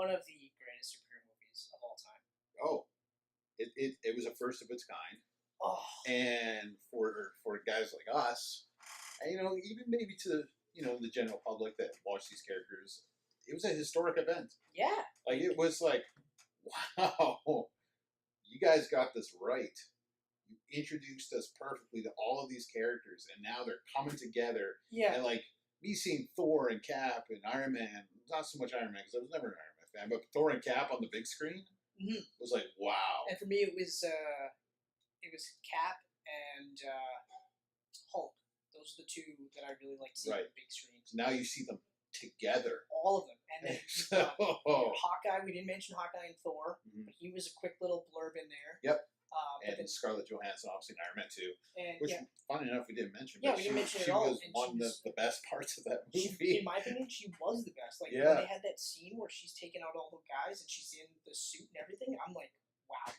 one of the greatest superhero movies of all time. Oh, it was a first of its kind. Oh. And for guys like us, and, even maybe to the general public that watch these characters, it was a historic event. Yeah. Like it was like, wow, you guys got this right. You introduced us perfectly to all of these characters, and now they're coming together. Yeah. And like me seeing Thor and Cap and Iron Man, not so much Iron Man because I was never an Iron Man fan, but Thor and Cap on the big screen was like, wow. And for me, it was Cap and Hulk. Those are the two that I really liked seeing on the big screen. So now you see them together. All of them. And then Hawkeye, we didn't mention Hawkeye and Thor, but he was a quick little blurb in there. Yep. And then Scarlett Johansson, obviously, in Iron Man 2. And, which, funny enough, we didn't mention. Yeah, we didn't mention it at all. She was one of the best parts of that movie. In my opinion, she was the best. Like, when they had that scene where she's taking out all the guys and she's in the suit and everything, I'm like, wow.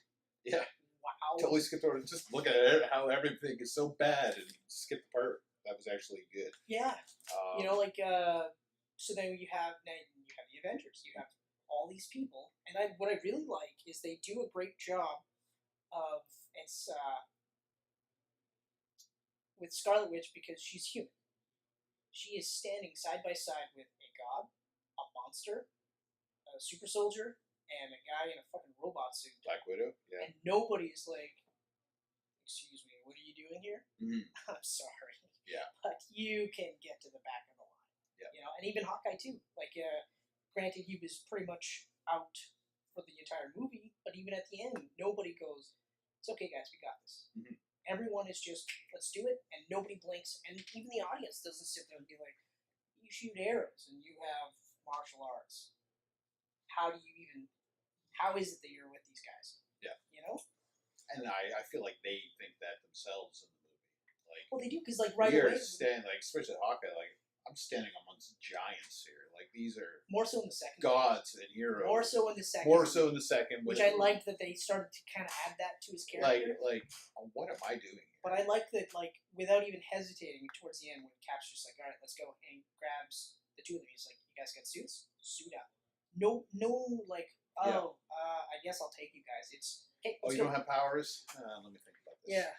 Yeah. Wow. Totally skipped over. Just look at it, how everything is so bad, and skip the part that was actually good. Yeah. So then you have the Avengers. You have all these people, and what I really like is they do a great job of with Scarlet Witch because she's human. She is standing side by side with a god, a monster, a super soldier, and a guy in a fucking robot suit. Black Widow, yeah. And nobody's like, excuse me, what are you doing here? Mm-hmm. I'm sorry. Yeah. But you can get to the back of the line. Yeah. And even Hawkeye too. Like, granted, he was pretty much out for the entire movie, but even at the end, nobody goes, it's okay, guys, we got this. Mm-hmm. Everyone is just, let's do it, and nobody blinks, and even the audience doesn't sit there and be like, you shoot arrows, and you have martial arts. How is it that you're with these guys? Yeah. And I feel like they think that themselves in the movie. Like, well, they do, because like right we away, are standing, like especially Hawkeye, like I'm standing amongst giants here. Like these are more so in the second, gods and heroes. More so in the second. Which I liked that they started to kind of add that to his character. Like, what am I doing here? But I like that, like, without even hesitating, towards the end when Cap's just like, all right, let's go, and grabs the two of them. He's like, you guys got suits? Suit up. No, like, I guess I'll take you guys. It's hey, let's you go. don't have powers? Let me think about this. Yeah.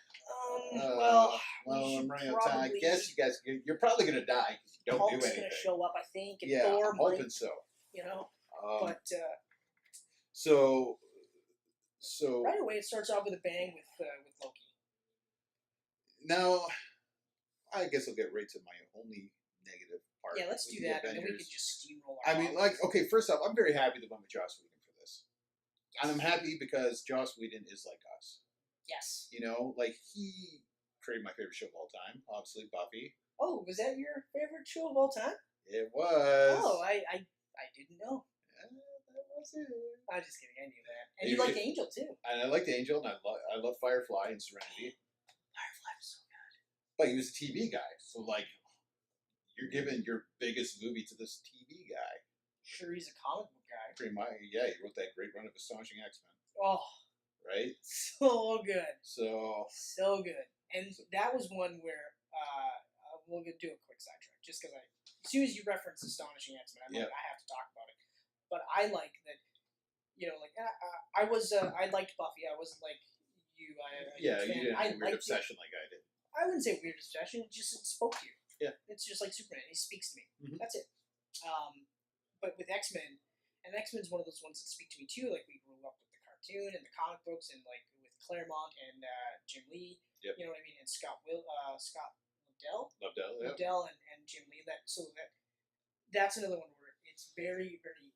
Well, I'm running out of time. I guess you guys, you're probably gonna die because you don't Hulk's do anything. Gonna show up, I think. And yeah, Thor I'm hoping so. But so right away it starts off with a bang with Loki. Now, I guess I'll get right to my only negative part. Yeah, let's do that, and then we can just steamroll. Okay, first off, I'm very happy to went with Joss Whedon for this. And I'm happy because Joss Whedon is like us. Yes. Like he created my favorite show of all time, obviously Buffy. Oh, was that your favorite show of all time? It was. Oh, I didn't know. Yeah, that was it. I'm just kidding. I knew that. And you liked Angel too. And I liked Angel, and I love Firefly and Serenity. Firefly was so good. But he was a TV guy, so like, you're giving your biggest movie to this TV guy. Sure, he's a comic book guy. Pretty much, yeah. He wrote that great run of Astonishing X-Men. Oh. Right? So good. So good. And that was one where we'll do a quick sidetrack, just because as soon as you reference Astonishing X-Men, I'm like, I have to talk about it. But I like that, I liked Buffy. I wasn't like you. You didn't have a weird obsession like I did. I wouldn't say weird obsession. It spoke to you. Yeah. It's just like Superman. He speaks to me. Mm-hmm. That's it. But with X-Men, and X-Men's one of those ones that speak to me too. Like, we grew up with the cartoon and the comic books, and like with Claremont and Jim Lee. Yep. You know what I mean? And Scott Lobdell. Lobdell, and Jim Lee. That's another one where it's very, very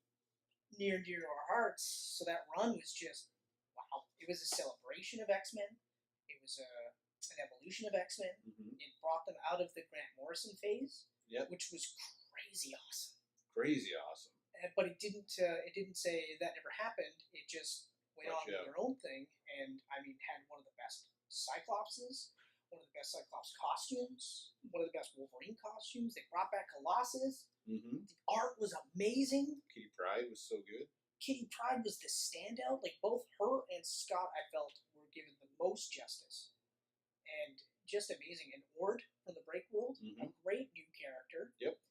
near and dear to our hearts. So that run was just wow. It was a celebration of X-Men. It was an evolution of X-Men. Mm-hmm. It brought them out of the Grant Morrison phase, which was crazy awesome. Crazy awesome. But it didn't say that never happened. It just went on with their own thing, and I mean, had one of the best Cyclopses, one of the best Cyclops costumes, one of the best Wolverine costumes. They brought back Colossus. Mm-hmm. The art was amazing. Kitty Pryde was so good. Kitty Pryde was the standout. Like, both her and Scott, I felt, were given the most justice. And just amazing. And Ord from the Break World, a great new character. Yep.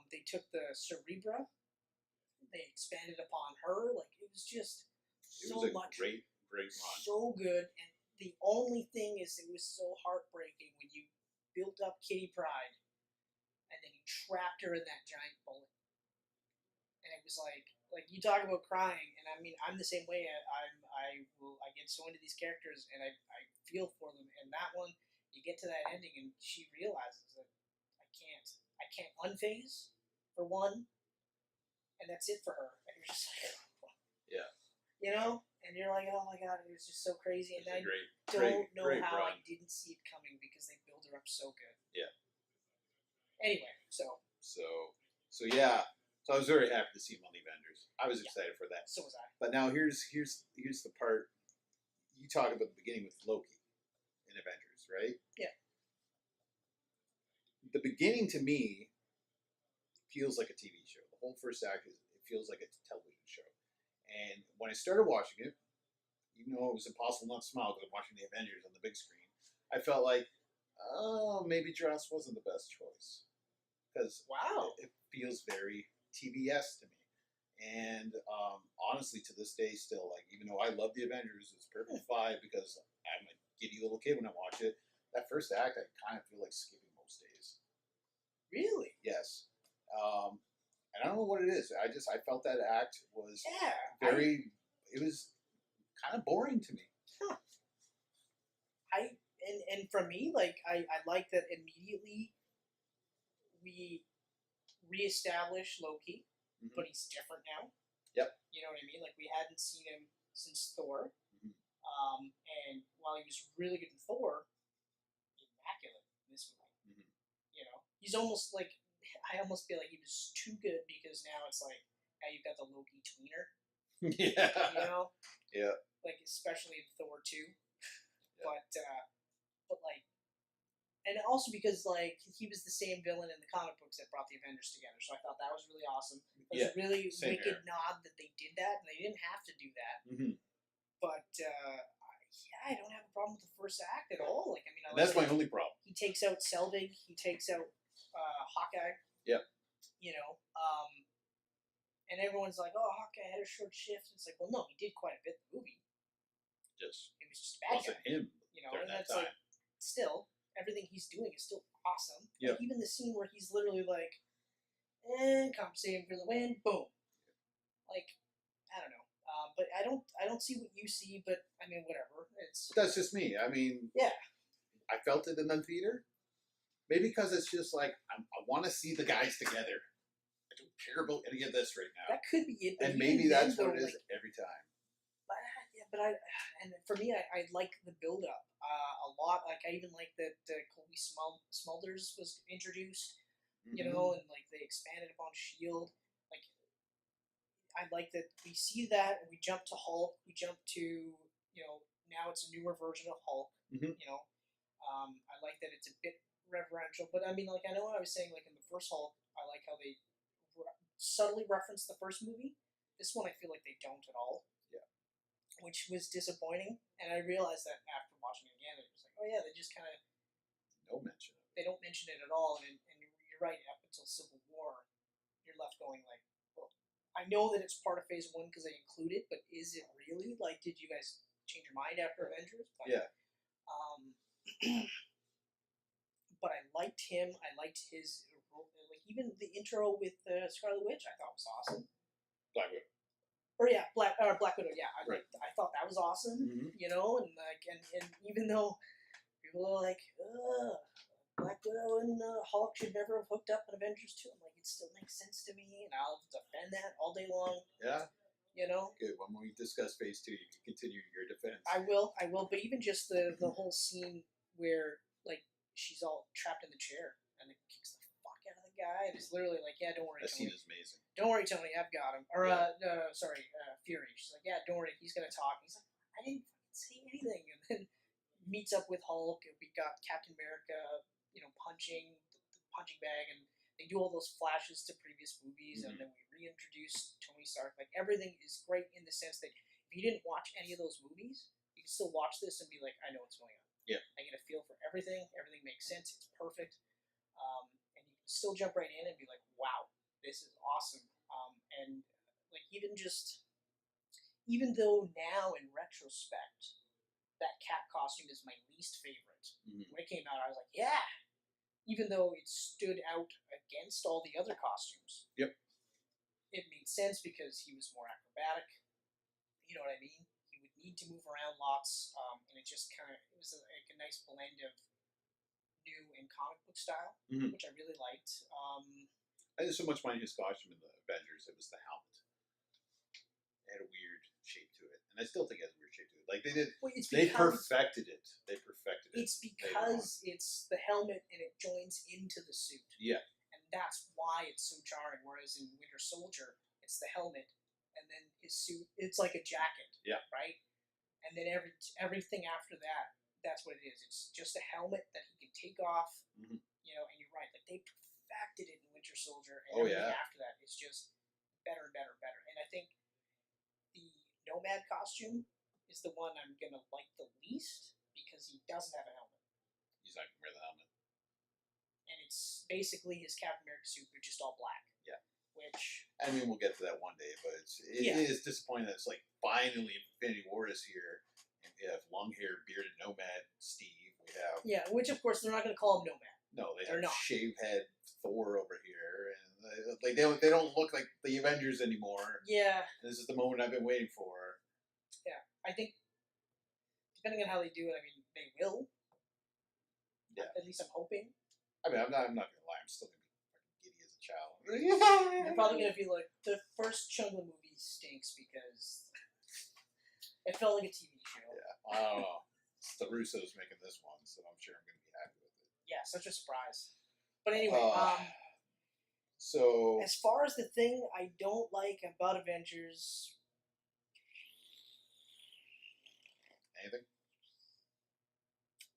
They took the Cerebra They expanded upon her. Like, it was just It so was a much, great run. so good. And the only thing is, it was so heartbreaking when you built up Kitty Pryde, and then you trapped her in that giant bullet. And it was like you talk about crying, and I mean, I'm the same way. I get so into these characters, and I feel for them. And that one, you get to that ending, and she realizes that I can't unphase for one, and that's it for her. And you're just like, yeah, you know, and you're like, oh my god, it was just so crazy. And I great how run. I didn't see it coming because they build her up so good. Yeah. Anyway, so yeah. So I was very happy to see him on the Avengers. I was excited for that. So was I. But now here's the part. You talk about the beginning with Loki in Avengers, right? Yeah. The beginning to me feels like a TV show. The whole first act it feels like a television show. And when I started watching it, even though it was impossible not to smile because I'm watching the Avengers on the big screen, I felt like, oh, maybe Joss wasn't the best choice. Because it feels very TVS to me. And honestly, to this day, still, like, even though I love the Avengers, it's perfect 5 because I'm a giddy little kid when I watch it. That first act, I kind of feel like skipping most days. Really? Yes. And I don't know what it is. I felt that act was it was kind of boring to me. Huh. And for me, like, I like that immediately we reestablish Loki, but he's different now. Yep. You know what I mean? Like, we hadn't seen him since Thor. And while he was really good in Thor, immaculate in this movie. You know, he's almost like, I almost feel like he was too good because now it's like, now you've got the Loki tweener. Yeah. You know? Yeah. Like, especially in Thor 2. Yeah. But like, and also because, like, he was the same villain in the comic books that brought the Avengers together, so I thought that was really awesome. It was a really wicked nod that they did that, and they didn't have to do that. But, I don't have a problem with the first act at all. Like, I mean, that's my only problem. He takes out Selvig, he takes out Hawkeye. Yep. You know, and everyone's like, oh, Hawkeye had a short shift. It's like, well, no, he did quite a bit in the movie. It was just a bad guy. Him. You know, and that's like, still, everything he's doing is still awesome. Yeah. Like, even the scene where he's literally like, compensating for the win, boom. Like, I don't know. But I don't see what you see, but I mean, whatever. That's just me. I mean, yeah. I felt it in the theater. Maybe because it's just like, I want to see the guys together. I don't care about any of this right now. That could be it. And maybe that's what it is every time. And for me, I like the build-up a lot. Like, I even like that Colby Smulders was introduced, you know, and, like, they expanded upon S.H.I.E.L.D. Like, I like that we see that, and we jump to Hulk, we jump to, you know, now it's a newer version of Hulk, you know. I like that it's a bit reverential, but I mean, like, I know I was saying, like, in the first Hulk, I like how they subtly reference the first movie. This one, I feel like they don't at all. Which was disappointing, and I realized that after watching it again, it was like, oh yeah, they just kind of They don't mention it at all, and you're right. Up until Civil War, you're left going like, well, I know that it's part of Phase 1 because they include it, but is it really? Like, did you guys change your mind after Avengers? But, yeah. But I liked him. I liked his, like, even the intro with Scarlet Witch. I thought was awesome. Black Widow. Or yeah, Black Widow. Yeah, I thought that was awesome. You know, and like, and even though people are like, Black Widow and Hulk should never have hooked up in Avengers 2, I'm like, it still makes sense to me, and I'll defend that all day long. Yeah. You know. Good. When we discuss Phase 2, you can continue your defense. I will. But even just the whole scene where, like, she's all trapped in the chair and it kicks the fuck out of the guy, and it's literally like, yeah, don't worry. That scene is amazing. Don't worry, Tony, I've got him. Or, Fury. She's like, yeah, don't worry, he's gonna talk. He's like, I didn't say anything. And then meets up with Hulk, and we got Captain America, you know, punching the punching bag, and they do all those flashes to previous movies, and then we reintroduce Tony Stark. Like, everything is great in the sense that if you didn't watch any of those movies, you can still watch this and be like, I know what's going on. Yeah. I get a feel for everything. Everything makes sense. It's perfect. And you can still jump right in and be like, wow, this is awesome. And like even though now in retrospect, that Cap costume is my least favorite. Mm-hmm. When it came out, I was like, yeah. Even though it stood out against all the other costumes. Yep. It made sense because he was more acrobatic. You know what I mean? He would need to move around lots, and it just it was like a nice blend of new and comic book style, which I really liked. I didn't so much mind his costume in the Avengers; it was the helmet. It had a weird shape to it, and I still think it has a weird shape to it. Like they perfected it. They perfected it. It's because it's the helmet and it joins into the suit. Yeah. And that's why it's so jarring. Whereas in Winter Soldier, it's the helmet, and then his suit. It's like a jacket. Yeah. Right. And then everything after that, that's what it is. It's just a helmet that he can take off. Mm-hmm. You know, and you're right. Like they perfected it in Winter Soldier, and everything after that is just better and better and better. And I think the Nomad costume is the one I'm gonna like the least because he doesn't have a helmet. He's not gonna wear the helmet. And it's basically his Captain America suit, but just all black. Yeah. Which I mean, we'll get to that one day, but it is disappointing that it's like finally Infinity War is here, and we have long-haired, bearded Nomad Steve. We have which of course they're not gonna call him Nomad. No, they have shave head Thor over here, and like they don't look like the Avengers anymore. Yeah. This is the moment I've been waiting for. Yeah, I think depending on how they do it, I mean they will. Yeah. At least I'm hoping. I mean, I'm not gonna lie. I'm still gonna be fucking giddy as a child. They're probably gonna be like the first chunk of the movie stinks because it felt like a TV show. Yeah, I don't know. It's the Russos making this one, so I'm sure I'm gonna be happy with it. Yeah, such a surprise. But anyway, so as far as the thing I don't like about Avengers, anything?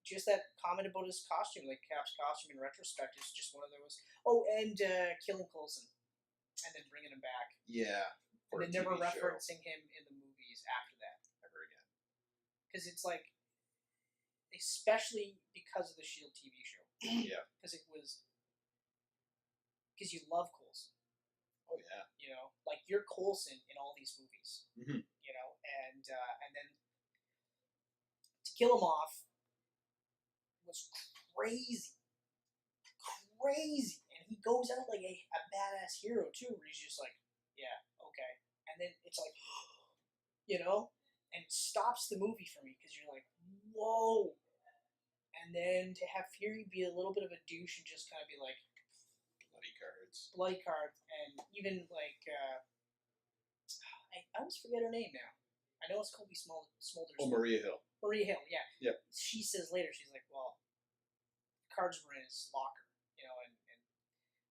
Just that comment about his costume, like Cap's costume in retrospect, is just one of those. Oh, and killing Coulson, and then bringing him back. Yeah. And then never referencing him in the movies after that ever again. Because it's like, especially because of the Shield TV show. Yeah. Because you love Coulson. Oh yeah. You know, like you're Coulson in all these movies. Mm-hmm. You know, and then to kill him off was crazy, and he goes out like a badass hero too, where he's just like, yeah, okay, and then it's like, you know, and it stops the movie for me because you're like, whoa, and then to have Fury be a little bit of a douche and just kind of be like, bloody cards, and even like, I always forget her name now. I know it's Kobe Smulders. Oh, Maria Hill. Maria Hill, yeah. Yep. She says later, she's like, well, cards were in his locker, you know, and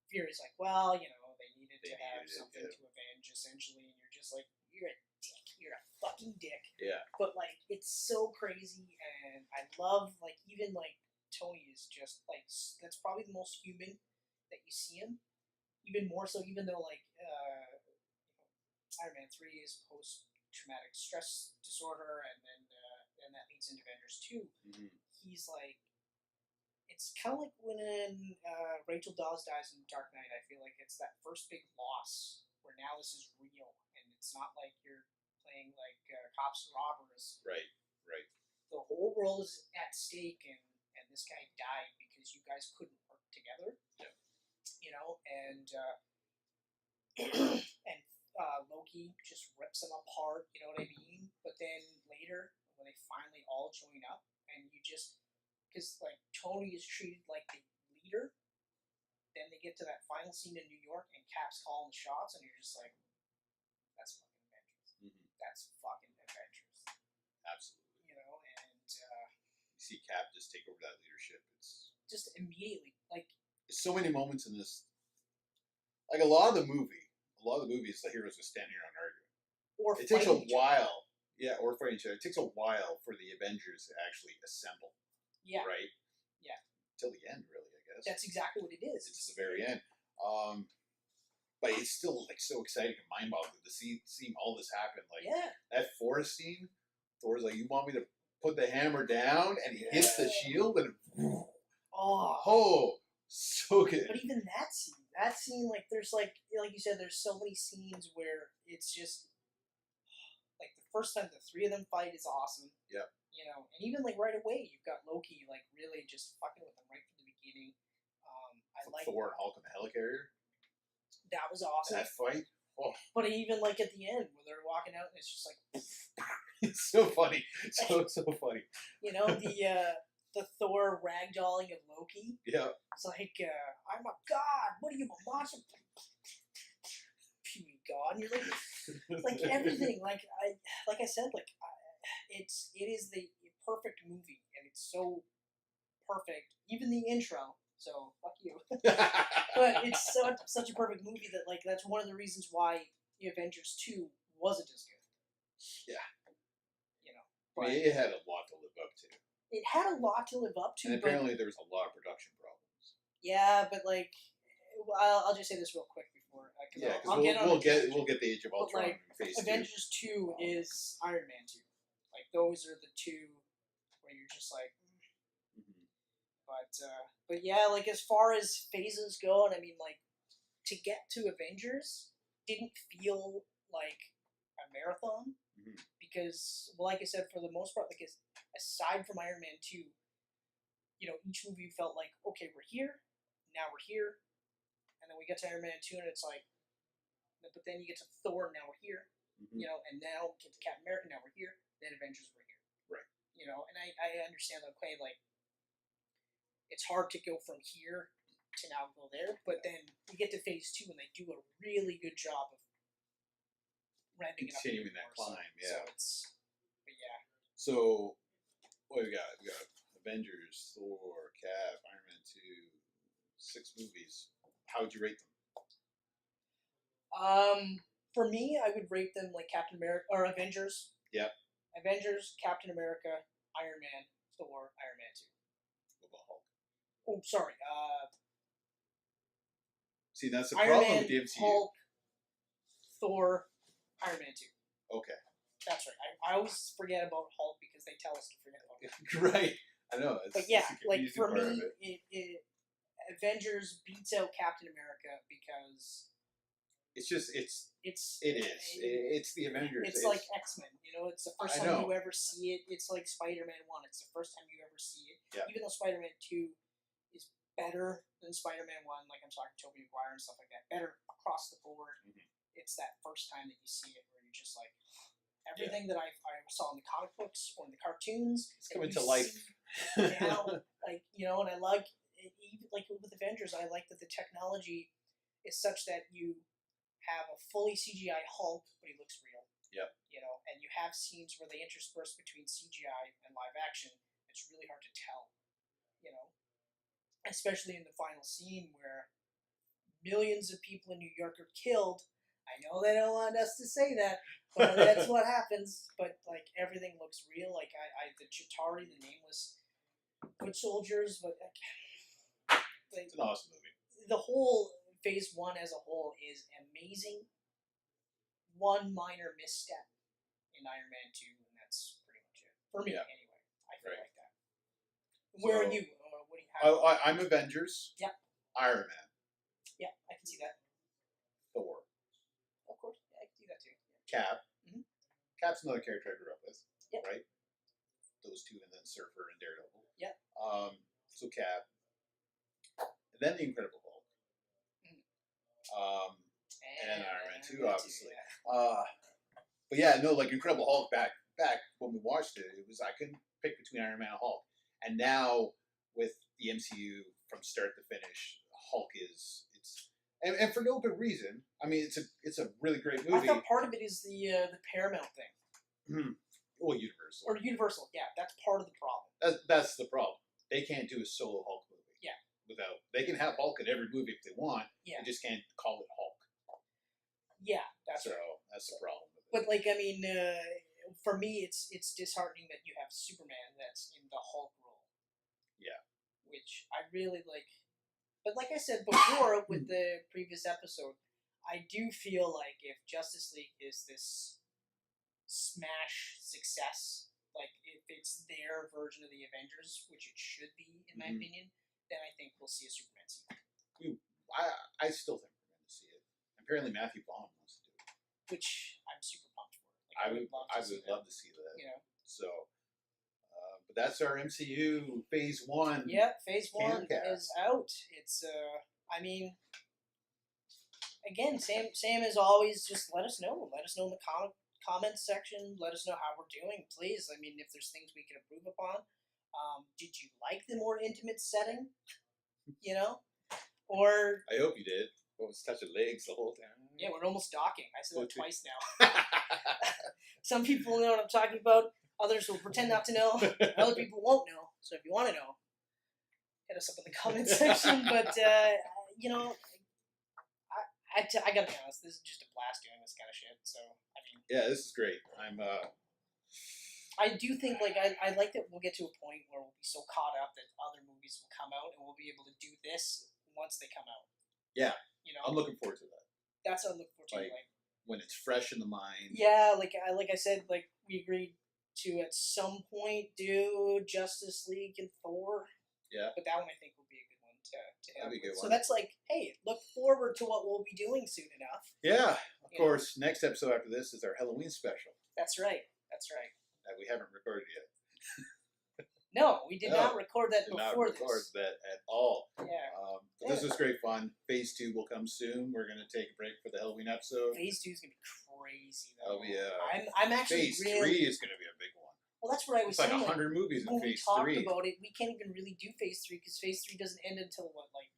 Fury's like, well, you know, they needed to have something to avenge, essentially, and you're just like, you're a dick. You're a fucking dick. Yeah. But, like, it's so crazy, and I love, like, even, like, Tony is just, like, that's probably the most human that you see him. Even more so, even though, like, Iron Man 3 is post-traumatic stress disorder, and then that leads into Avengers 2. Mm-hmm. He's like, it's kind of like when Rachel Dawes dies in Dark Knight. I feel like it's that first big loss where now this is real, and it's not like you're playing like cops and robbers. Right. The whole world is at stake, and this guy died because you guys couldn't work together. Yeah. You know, and Loki just rips them apart. You know what I mean? But then later, when they finally all join up, and you just, because like Tony is treated like the leader, then they get to that final scene in New York, and Cap's calling the shots, and you're just like, that's fucking Avengers. Mm-hmm. That's fucking Avengers. Absolutely. You know, and you see Cap just take over that leadership. It's just immediately like. There's so many moments in this. Like a lot of the movies, the heroes are standing around arguing. Or it takes a while. Yeah, or fighting each other. It takes a while for the Avengers to actually assemble. Yeah. Right? Yeah. Till the end, really, I guess. That's exactly what it is. It's the very end. But it's still like so exciting and mind-boggling to see all this happen. Like that forest scene, Thor's like, you want me to put the hammer down? And he hits the shield and so good. But even that scene, that scene, like, there's like you said, there's so many scenes where it's just like the first time the three of them fight is awesome. Yep. You know, and even like right away, you've got Loki like really just fucking with them right from the beginning. I like Thor and Hulk in the helicarrier. that was awesome. That fight. Oh. But even like at the end where they're walking out and it's just like It's so funny. So funny. you know, the Thor ragdolling of Loki. Yeah. It's like, I'm a god. What are you, a monster? Puny god. And you're like everything. Like I said, like it is the perfect movie, and it's so perfect. Even the intro. So fuck you. But it's such a perfect movie that like that's one of the reasons why the Avengers 2 wasn't as good. Yeah. You know, but I mean, it had a lot to live up to. it had a lot to live up to. And apparently there was a lot of production problems. Yeah, but like, I'll just say this real quick before. Yeah, because we'll get the Age of Ultron like, in Phase 2. Avengers 2 is Iron Man 2. Like those are the two where you're just like. But yeah, like as far as phases go, and I mean like to get to Avengers didn't feel like a marathon because, well, like I said, for the most part, like aside from Iron Man 2, you know, each movie felt like, okay, we're here, now we're here, and then we get to Iron Man 2 and it's like, but then you get to Thor, now we're here, you know, and now get to Captain America, now we're here, then Avengers, we're here. Right. You know, and I understand, okay, like, it's hard to go from here to now go there, but then you get to Phase 2 and they do a really good job of ramping it up. Continuing that climb, yeah. But yeah. So, what we got? We got Avengers, Thor, Cap, Iron Man 2, 6 movies. How would you rate them? For me, I would rate them like Captain America, or Avengers. Yep. Avengers, Captain America, Iron Man, Thor, Iron Man 2. What about Hulk? Oh, sorry. See, that's the Iron problem Man, with the MCU. Hulk, Thor, Iron Man 2. Okay. That's right. I always forget about Hulk because they tell us to forget about him. Right. I know. But yeah, like for me, Avengers beats out Captain America because it's the Avengers. It's like X-Men. You know, it's the first time you ever see it. It's like Spider-Man 1. It's the first time you ever see it. Yeah. Even though Spider-Man 2 is better than Spider-Man 1, like I'm talking Tobey Maguire and stuff like that, better across the board. It's that first time that you see it where you're just like, everything that I saw in the comic books or in the cartoons, it's coming to life. Now, like, you know, and I like, even like with Avengers, I like that the technology is such that you have a fully CGI Hulk, but he looks real. Yep. You know, and you have scenes where they intersperse between CGI and live action. It's really hard to tell. You know, especially in the final scene where millions of people in New York are killed. I know they don't want us to say that, but that's what happens. But like everything looks real. Like the Chitauri, the nameless good soldiers, but like, it's an awesome movie. The whole Phase 1 as a whole is amazing. One minor misstep in Iron Man 2, and that's pretty much it for me. Anyway, I feel like that. Where are you? What do you have? I'm Avengers. Yep. Iron Man. Yeah, I can see that. Thor. Of course, yeah, I can see that too. Cap. Cap's another character I grew up with. Yep. Right? Those two, and then Surfer and Daredevil. Yep. So Cap. And then the Incredible Hulk. And Iron Man 2, obviously. Yeah. But yeah, no, like Incredible Hulk back when we watched it, it was I couldn't pick between Iron Man and Hulk. And now with the MCU from start to finish, Hulk is and for no good reason. I mean, it's a really great movie. I thought part of it is the Paramount thing. Well, Universal. Or Universal, yeah, that's part of the problem. That's the problem. They can't do a solo Hulk movie. Yeah. They can have Hulk in every movie if they want. Yeah. They just can't call it Hulk. Yeah, that's the problem. But like, I mean, for me, it's disheartening that you have Superman that's in the Hulk role. Yeah. Which I really like. But like I said before with the previous episode, I do feel like if Justice League is this smash success, like if it's their version of the Avengers, which it should be in my opinion, then I think we'll see a Superman sequel. I still think we're going to see it. Apparently, Matthew Vaughn wants to do it. which I'm super pumped for. I would love to see that. You know. So, but that's our MCU Phase 1. Yep, Phase 1 Camcast. is out. It's I mean, again, same as always. Just let us know. Let us know in the comments section. Let us know how we're doing, please. I mean, if there's things we can improve upon. Did you like the more intimate setting? You know, or I hope you did. What was touching legs the whole time? yeah, we're almost docking. I said that twice now. Some people know what I'm talking about. Others will pretend not to know. Other people won't know. So if you want to know, hit us up in the comment section. But you know, I gotta be honest. This is just a blast doing this kind of shit. So I mean, yeah, this is great. I do think I like that we'll get to a point where we'll be so caught up that other movies will come out and we'll be able to do this once they come out. Yeah, you know, I'm looking forward to that. That's what I'm looking forward to. Like when it's fresh in the mind. Yeah, like I said, like we agreed to at some point do Justice League and Thor. Yeah, but that one I think will be a good one to have. That'd be a good So one. that's like, hey, look forward to what we'll be doing soon enough. Yeah, of course. Next episode after this is our Halloween special. That's right. That's right. That we haven't recorded yet. No, we did not record that before this. Not record that at all. Yeah. But this was great fun. Phase 2 will come soon. We're going to take a break for the Halloween episode. Phase 2 is going to be crazy, though. Oh, yeah. I'm actually Phase really... 3 is going to be a big one. Well, that's what I was it's saying. Like 100 movies in Phase 3. When we talked about it, we can't even really do Phase 3 because Phase 3 doesn't end until, what, like...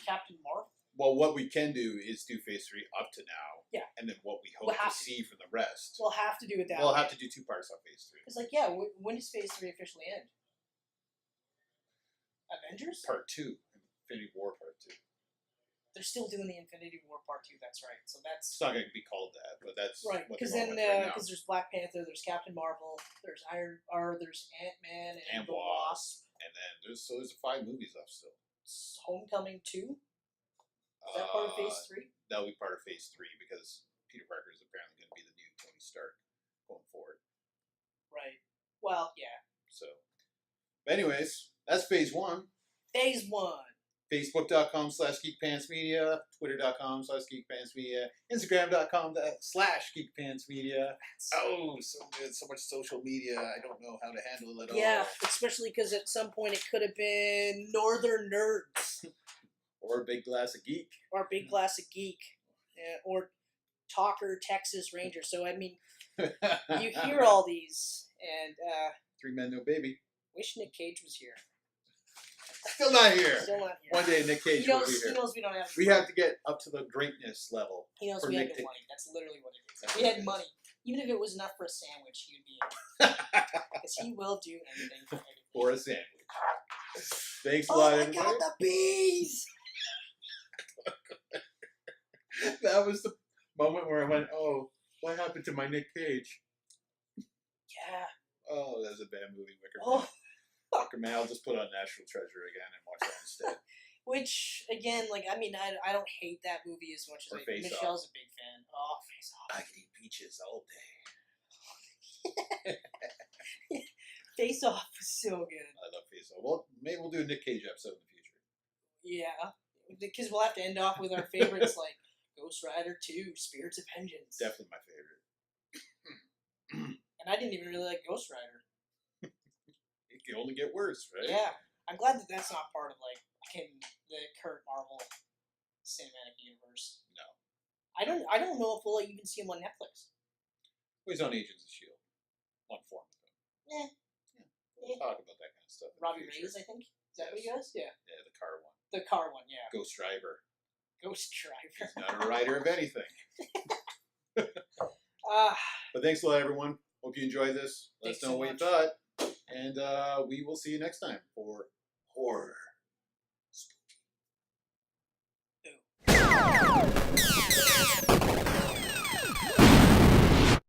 Captain Marvel? Well, what we can do is do Phase 3 up to now. Yeah. And then what we hope to see from the rest. We'll have to do it that We'll way. have to do 2 parts on Phase 3. It's like, yeah, when does Phase 3 officially end? Avengers? Part 2. Infinity War Part 2. They're still doing the Infinity War Part 2, that's right. So that's... It's not going to be called that, but that's right, because then, because there's Black Panther, there's Captain Marvel, there's there's Ant-Man and the Wasp. And then there's 5 movies left still. Homecoming 2? Is that part of Phase 3? That'll be part of Phase 3 because Peter Parker is apparently going to be the new Tony Stark going forward. Right. Well, yeah. So, but anyways, that's Phase 1. Phase 1. Facebook.com/GeekPantsMedia, Twitter.com/GeekPantsMedia, Instagram.com/GeekPantsMedia. Oh, so good. So much social media. I don't know how to handle it all. Yeah, especially because at some point it could have been Northern Nerds. Or Big Glass of Geek. Or Big Glass of Geek. Or Talker Texas Ranger. So, I mean, you hear all these, and... 3 Men, No Baby. Wish Nick Cage was here. Still not here. Still not here. One day Nick Cage will be here. He knows we don't have... We have to get up to the greatness level. He knows we have no money. That's literally what it is. If we had money, even if it was enough for a sandwich, he would be in. Because he will do anything for anything. For a sandwich. Thanks a lot, everybody. Oh my God, the bees! That was the moment where I went, oh, what happened to my Nick Cage? Yeah. Oh, that was a bad movie, Wicker Oh. Man. Wicker Man, I'll just put on National Treasure again and watch that instead. Which, again, like, I mean, I don't hate that movie as much as Michelle's a big fan. Oh, Face Off. I could eat peaches all day. Face Off is so good. I love Face Off. Well, maybe we'll do a Nick Cage episode in the future. Yeah. Because we'll have to end off with our favorites, like Ghost Rider 2, Spirits of Vengeance. Definitely my favorite. And I didn't even really like Ghost Rider. It can only get worse, right? Yeah. I'm glad that that's not part of, like, the current Marvel cinematic universe. No. I don't know if we'll even see him on Netflix. Well, he's on Agents of S.H.I.E.L.D. One form of it. Yeah. We'll talk about that kind of stuff. Robbie Reyes, I think? Is that what he does? Yeah. Yeah, the car one. The car one, yeah. Ghost Driver. Ghost Driver. He's not a writer of anything. But thanks a lot, everyone. Hope you enjoyed this. Let us know what you thought. And we will see you next time for horror.